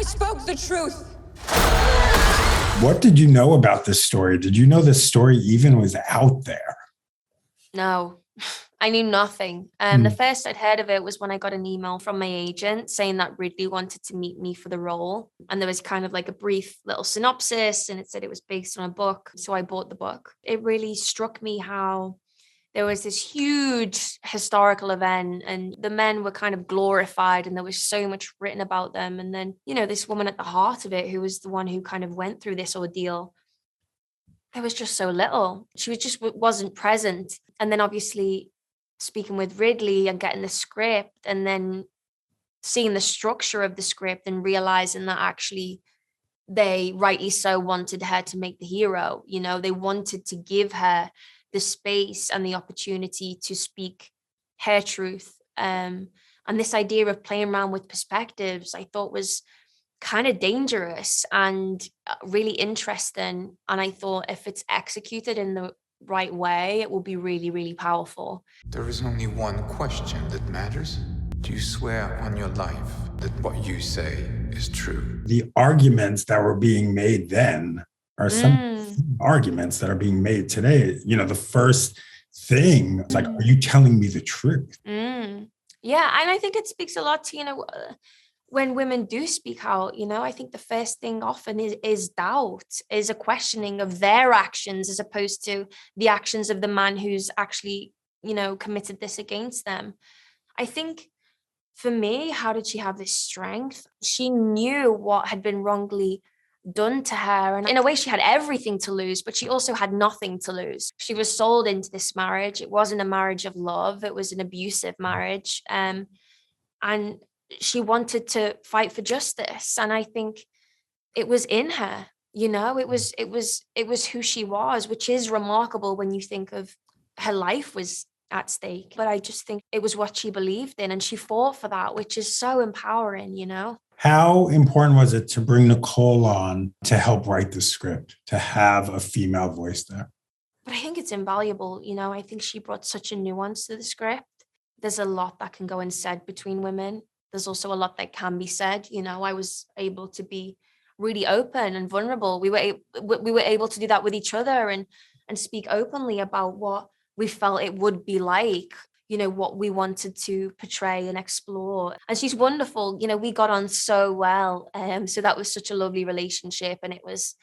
I spoke the truth. What did you know about this story? Did you know this story even was out there? No, I knew nothing. The first I'd heard of it was when I got an email from my agent saying that Ridley wanted to meet me for the role. And there was kind of like a brief little synopsis and it said it was based on a book. So I bought the book. It really struck me how there was this huge historical event and the men were kind of glorified and there was so much written about them. And then, you know, this woman at the heart of it, who was the one who kind of went through this ordeal, there was just so little. She was just wasn't present. And then obviously speaking with Ridley and getting the script and then seeing the structure of the script and realizing that actually they rightly so wanted her to make the hero. You know, they wanted to give her the space and the opportunity to speak her truth. And this idea of playing around with perspectives, I thought was kind of dangerous and really interesting. And I thought if it's executed in the right way, it will be really, really powerful. There is only one question that matters. Do you swear on your life that what you say is true? The arguments that were being made then are some arguments that are being made today. You know, the first thing, it's like, are you telling me the truth? Yeah, and I think it speaks a lot to, you know, when women do speak out, you know, I think the first thing often is doubt, is a questioning of their actions as opposed to the actions of the man who's actually, you know, committed this against them. I think for me, how did she have this strength? She knew what had been wrongly done to her. And in a way, she had everything to lose, but she also had nothing to lose. She was sold into this marriage. It wasn't a marriage of love. It was an abusive marriage. And she wanted to fight for justice. And I think it was in her, you know, it was who she was, which is remarkable when you think of her life was at stake. But I just think it was what she believed in and she fought for that, which is so empowering, you know. How important was it to bring Nicole on to help write the script, to have a female voice there? But I think it's invaluable, you know. I think she brought such a nuance to the script. There's a lot that can go unsaid between women. There's also a lot that can be said. You know, I was able to be really open and vulnerable. We were able to do that with each other and speak openly about what we felt it would be like, you know, what we wanted to portray and explore. And she's wonderful. You know, we got on so well. So that was such a lovely relationship. And it was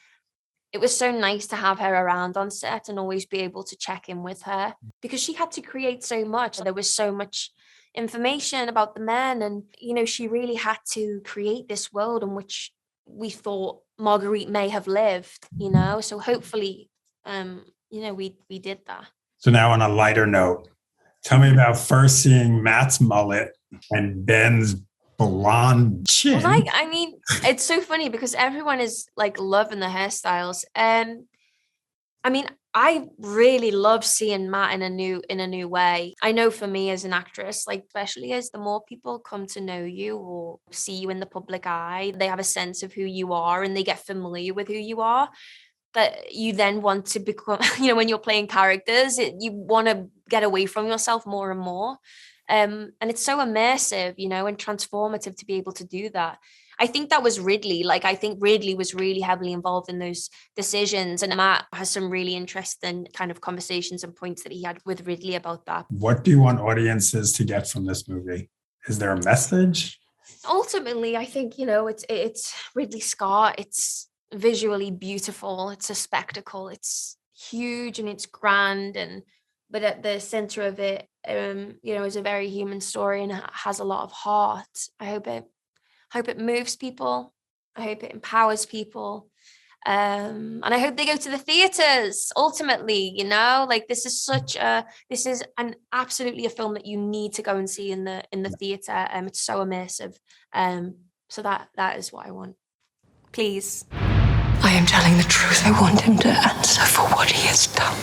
so nice to have her around on set and always be able to check in with her because she had to create so much. There was so much information about the men and, you know, she really had to create this world in which we thought Marguerite may have lived, you know. So hopefully, you know, we did that. So now on a lighter note, tell me about first seeing Matt's mullet and Ben's blonde chin. Well, I mean, it's so funny because everyone is like loving the hairstyles. I mean, I really love seeing Matt in a new way. I know for me as an actress, like especially as the more people come to know you or see you in the public eye, they have a sense of who you are and they get familiar with who you are. That you then want to become, you know, when you're playing characters, you want to get away from yourself more and more. And it's so immersive, you know, and transformative to be able to do that. I think that was Ridley. Like, I think Ridley was really heavily involved in those decisions. And Matt has some really interesting kind of conversations and points that he had with Ridley about that. What do you want audiences to get from this movie? Is there a message? Ultimately, I think, you know, it's Ridley Scott. It's visually beautiful. It's a spectacle. It's huge and it's grand, but at the center of it, you know, is a very human story and has a lot of heart. I hope it moves people. I hope it empowers people, and I hope they go to the theaters. Ultimately, you know, like this is an absolutely a film that you need to go and see in the theater. It's so immersive. So that is what I want. Please. I am telling the truth. I want him to answer for what he has done.